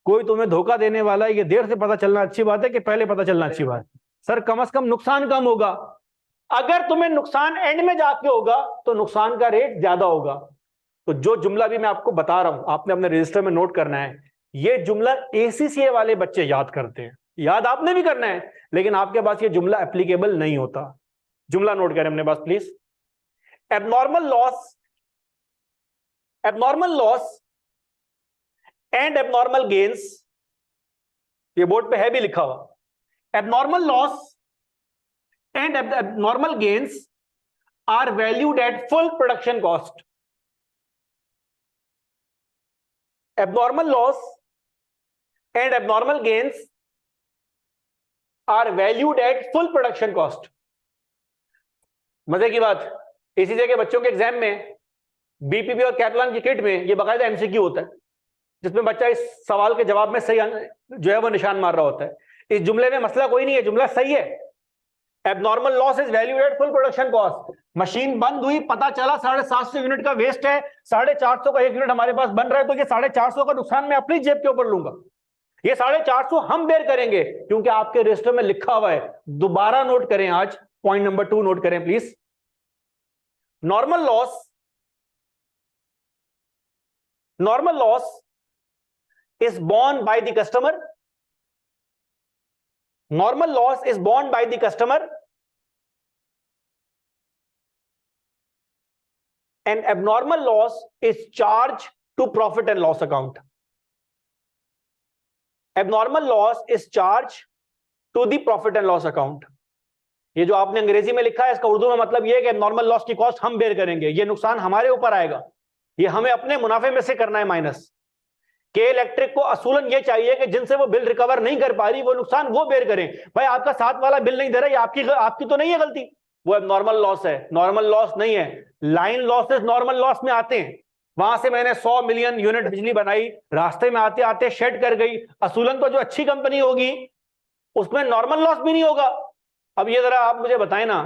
कोई तुम्हें धोखा देने वाला है, ये देर से पता चलना अच्छी बात है कि पहले पता चलना अच्छी बात है? सर कम से कम नुकसान कम होगा। अगर तुम्हें नुकसान एंड में जाके होगा तो नुकसान का रेट ज्यादा होगा। तो जो जुमला भी मैं आपको बता रहा हूं, आपने अपने रजिस्टर में नोट करना है। ये जुमला एसीसीए वाले बच्चे याद करते हैं, याद आपने भी करना है, लेकिन आपके पास ये जुमला एप्लीकेबल नहीं होता। जुमला नोट करें अपने पास please. Abnormal loss and abnormal gains, ये बोर्ड पे है भी लिखा हुआ। Abnormal loss and abnormal gains are valued at full production cost. Abnormal loss and abnormal gains are valued at full production cost. मजे की बात, इसी जगह बच्चों के एग्जाम में बीपीपी और कैटलॉन की किट में ये बकायदा एमसीक्यू होता है, जिसमें बच्चा इस सवाल के जवाब में सही जो है वो निशान मार रहा होता है। इस जुमले में मसला कोई नहीं है, जुमला सही है। Abnormal loss is valued at full production cost. Machine बंद हुई, पता चला 750 यूनिट का वेस्ट है, 450 का 1 यूनिट हमारे पास बन रहा है, तो ये 450 का नुकसान मैं अपनी जेब के ऊपर लूंगा। ये 450 हम बेयर करेंगे क्योंकि आपके रजिस्टर में लिखा हुआ है। दोबारा नोट करें, आज पॉइंट नंबर 2 नोट करें please. Normal loss is borne by the customer. Normal loss is borne by the customer, and abnormal loss is charged to profit and loss account. Abnormal loss is charged to the profit and loss account. ये जो आपने अंग्रेजी में लिखा है, इसका उर्दू में मतलब ये है कि एबनॉर्मल लॉस की कॉस्ट हम बेयर करेंगे, ये नुकसान हमारे ऊपर आएगा, ये हमें अपने मुनाफे में से करना है माइनस। के इलेक्ट्रिक को असूलन ये चाहिए कि जिनसे वो बिल रिकवर नहीं कर पा रही वो नुकसान वो बेयर करें। भाई आपका साथ वाला बिल नहीं दे रहा, ये आपकी तो नहीं है गलती, वो नॉर्मल लॉस है, नॉर्मल लॉस नहीं है। लाइन लॉसेस नॉर्मल लॉस में आते हैं। वहां से मैंने 100 मिलियन यूनिट बिजली बनाई, रास्ते में आते आते शेड कर गई, असूलन तो जो अच्छी कंपनी होगी उसमें नॉर्मल लॉस भी नहीं होगा। अब ये जरा आप मुझे बताएं ना,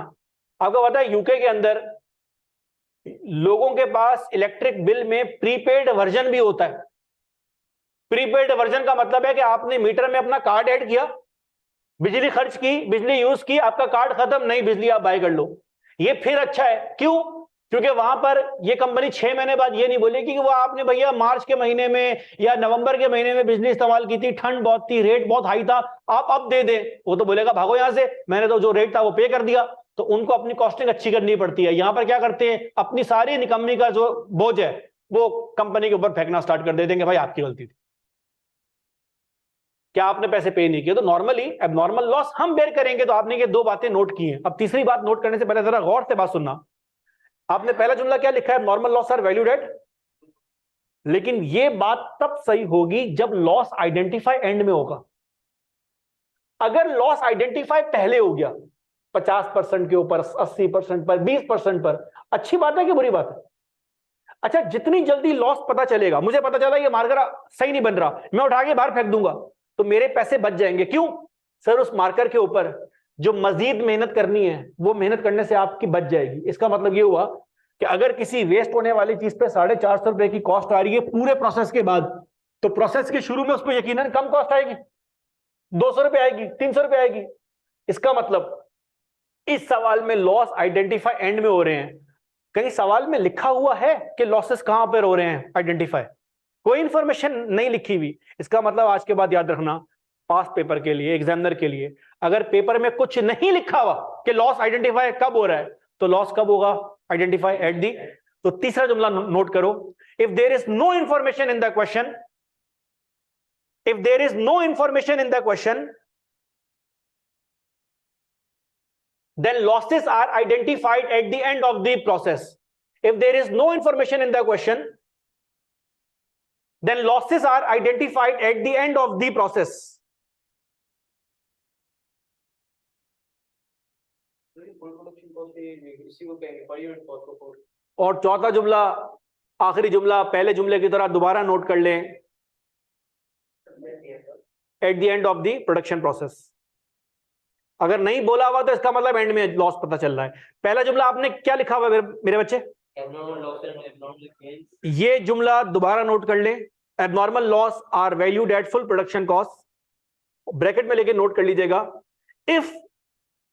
आपको पता है यूके के अंदर लोगों के पास इलेक्ट्रिक बिल में प्रीपेड वर्जन भी होता है। प्रीपेड वर्जन का मतलब है कि आपने मीटर में अपना कार्ड ऐड किया, बिजली खर्च की, बिजली यूज की, आपका कार्ड खत्म, नहीं बिजली आप बाय कर लो। ये फिर अच्छा है, क्यों? क्योंकि वहां पर ये कंपनी 6 महीने बाद ये नहीं बोलेगी कि वो आपने भैया मार्च के महीने में या नवंबर के महीने में बिजली इस्तेमाल की थी, ठंड बहुत थी, रेट बहुत हाई था, आप अब दे दें। वो तो बोलेगा भागो यहां से, मैंने तो जो रेट था वो पे कर दिया। तो उनको अपनी कॉस्टिंग अच्छी करनी पड़ती है। यहां पर क्या करते हैं, अपनी सारी निकम्मी का जो बोझ है वो कंपनी के ऊपर फेंकना स्टार्ट कर देते हैं, भाई आपकी गलती थी, क्या आपने पैसे पे नहीं किए। तो नॉर्मली एबनॉर्मल लॉस हम बेयर करेंगे। तो आपने ये 2 बातें नोट की हैं। अब तीसरी बात नोट करने से पहले जरा गौर से बात सुनना। आपने पहला जुमला क्या लिखा है, normal loss are valued at, लेकिन ये बात तब सही होगी जब लॉस आइडेंटिफाई एंड में होगा। अगर लॉस आइडेंटिफाई पहले हो गया 50% के ऊपर, 80% पर, 20% पर, अच्छी बात है कि बुरी बात है? अच्छा, जितनी जल्दी लॉस पता चलेगा, मुझे पता चला ये मार्कर सही नहीं बन रहा, मैं उठा के बाहर फेंक दूंगा, तो मेरे पैसे बच जाएंगे। क्यों सर? उस मार्कर के ऊपर जो मजीद मेहनत करनी है वो मेहनत करने से आपकी बच जाएगी। इसका मतलब ये हुआ कि अगर किसी वेस्ट होने वाली चीज पे 450 रुपए की कॉस्ट आ रही है पूरे प्रोसेस के बाद, तो प्रोसेस के शुरू में उसको यकीनन कम कॉस्ट आएगी, 200 रुपए आएगी, 300 रुपए आएगी। इसका मतलब इस सवाल में लॉस आइडेंटिफाई एंड में हो रहे हैं। कहीं सवाल में लिखा हुआ है कि लॉसेस कहां पर हो रहे हैं आइडेंटिफाई? कोई इंफॉर्मेशन नहीं लिखी हुई। इसका मतलब आज के बाद याद रखना, पास पेपर के लिए, एग्जामिनर के लिए, अगर पेपर में कुछ नहीं लिखा हुआ कि लॉस आइडेंटिफाई कब हो रहा है, तो लॉस कब होगा? Identify at the. तो तीसरा जुमला नोट करो, if there is no information in the question, if there is no information in the question, then losses are identified at the end of the process. If there is no information in the question, then losses are identified at the end of the process. और चौथा जुमला, आखिरी जुमला, पहले जुमले की तरह दोबारा नोट कर लें, at the end of the production process. अगर नहीं बोला हुआ तो इसका मतलब एंड में लॉस पता चल रहा है। पहला जुमला आपने क्या लिखा हुआ मेरे बच्चे? ये जुमला दोबारा नोट कर ले, abnormal loss are valued at full production cost, bracket में लेके नोट कर लीजिएगा, if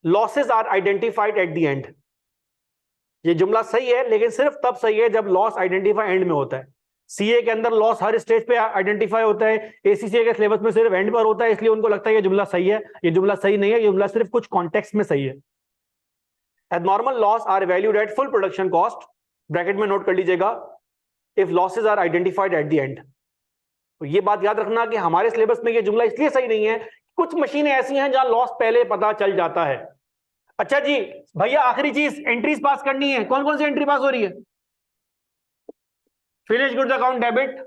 losses are identified at the end. ये जुमला सही है, लेकिन सिर्फ तब सही है जब लॉस आइडेंटिफाई एंड में होता है। सीए के अंदर लॉस हर स्टेज पे आइडेंटिफाई होता है, एसीसीए के सिलेबस में सिर्फ एंड पर होता है, इसलिए उनको लगता है ये जुमला सही है। ये जुमला सही नहीं है, ये जुमला सिर्फ कुछ कॉन्टेक्स्ट में सही है। Abnormal loss are valued at full production cost, bracket में नोट कर लीजिएगा, if losses are identified at the end. तो ये बात याद रखना कि हमारे सिलेबस में ये जुमला इसलिए सही नहीं है, कुछ मशीनें ऐसी हैं जहां लॉस पहले पता चल जाता है। अच्छा जी भैया, आखिरी चीज, एंट्रीज पास करनी है। कौन कौन सी एंट्री पास हो रही है? फिनिश गुड्स अकाउंट डेबिट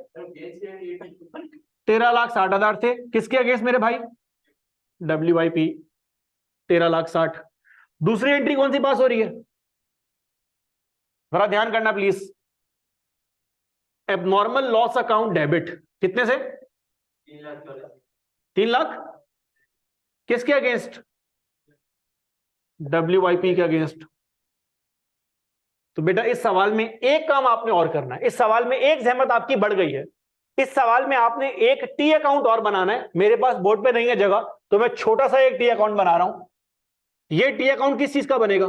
13,60,000 थे, किसके अगेंस्ट मेरे भाई? WIP। 13,60,000। दूसरी एंट्री कौन सी पास हो रही है, जरा ध्यान करना please. Abnormal loss account debit, कितने से? 3,00,000। किसके अगेंस्ट? WIP के अगेंस्ट। तो बेटा इस सवाल में एक काम आपने और करना है, इस सवाल में एक जहमत आपकी बढ़ गई है। इस सवाल में आपने एक टी अकाउंट और बनाना है। मेरे पास बोर्ड पे नहीं है जगह, तो मैं छोटा सा एक टी अकाउंट बना रहा हूं। ये टी अकाउंट किस चीज का बनेगा?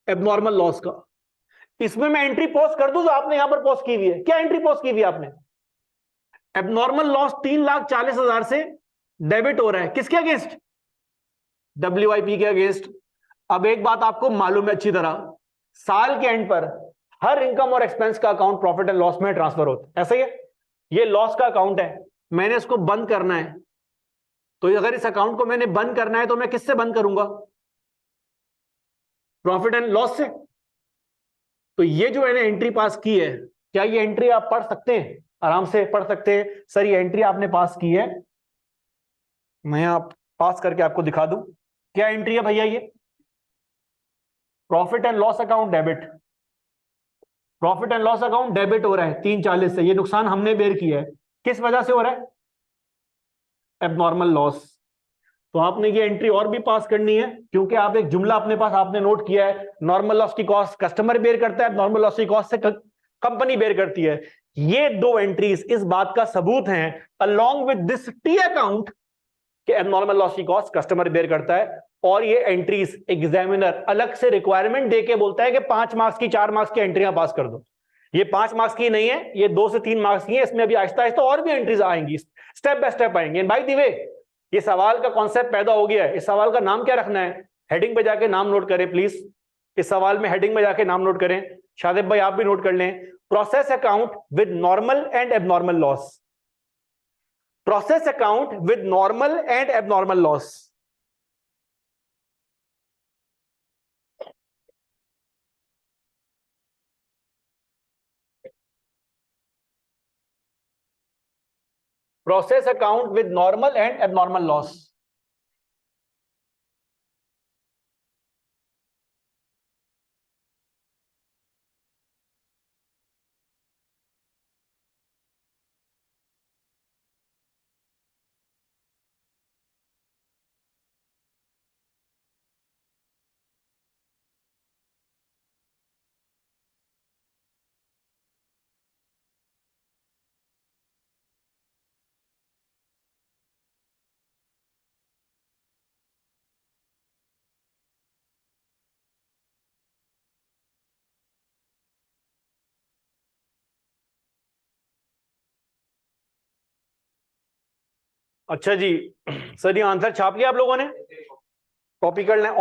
एबनॉर्मल लॉस का। इसमें मैं एंट्री पोस्ट कर दूं जो आपने यहां पर पोस्ट की हुई है। क्या एंट्री पोस्ट की हुई है आपने? एबनॉर्मल लॉस 3,40,000 से डेबिट हो रहा है, किसके अगेंस्ट? WIP के अगेंस्ट। अब एक बात आपको मालूम है अच्छी तरह, साल के एंड पर हर इनकम और एक्सपेंस का अकाउंट प्रॉफिट एंड लॉस में ट्रांसफर होता है, ऐसा ही है। ये लॉस का अकाउंट है, मैंने इसको बंद करना है। तो अगर इस अकाउंट को मैंने बंद करना है तो मैं किससे बंद करूंगा? प्रॉफिट एंड लॉस से। तो ये जो मैंने एंट्री पास की है, क्या ये एंट्री आप पढ़ सकते हैं? आराम से पढ़ सकते हैं। सर ये एंट्री आपने पास की है, मैं आप पास करके आपको दिखा दूं। क्या एंट्री है भैया ये? Profit and loss account debit. Profit and loss account debit हो रहा है 3,40 से। ये नुकसान हमने बेयर किया है, किस वजह से हो रहा है? Abnormal loss. तो आपने ये एंट्री और भी पास करनी है, क्योंकि आप एक जुमला अपने पास आपने नोट किया है, नॉर्मल लॉस की कॉस्ट कस्टमर बेयर करता है, नॉर्मल लॉस की कॉस्ट से कंपनी बेयर करती है। ये दो एंट्रीज इस बात का सबूत हैं, along with this T account, कि एबनॉर्मल लॉस की कॉस्ट कस्टमर बेयर करता है। और ये एंट्रीज एग्जामिनर अलग से रिक्वायरमेंट देके बोलता है कि 5 मार्क्स की 4 मार्क्स की एंट्रियां पास कर दो। ये 5 मार्क्स की नहीं है, ये 2 से 3 मार्क्स की है। इसमें अभी आहिस्ता आहिस्ता और भी एंट्रीज आएंगी, स्टेप बाय स्टेप आएंगे। बाय द वे, ये सवाल का कॉन्सेप्ट पैदा हो गया है। इस सवाल का नाम क्या रखना है? हेडिंग पे जाके नाम नोट करें प्लीज। इस सवाल में हेडिंग में जाके नाम नोट करें। शादिब भाई आप भी नोट कर लें, process account with normal and abnormal loss. Process account with normal and abnormal loss. Process account with normal and abnormal loss. अच्छा जी, सर ये आंसर छाप लिया आप लोगों ने? कॉपी कर लें।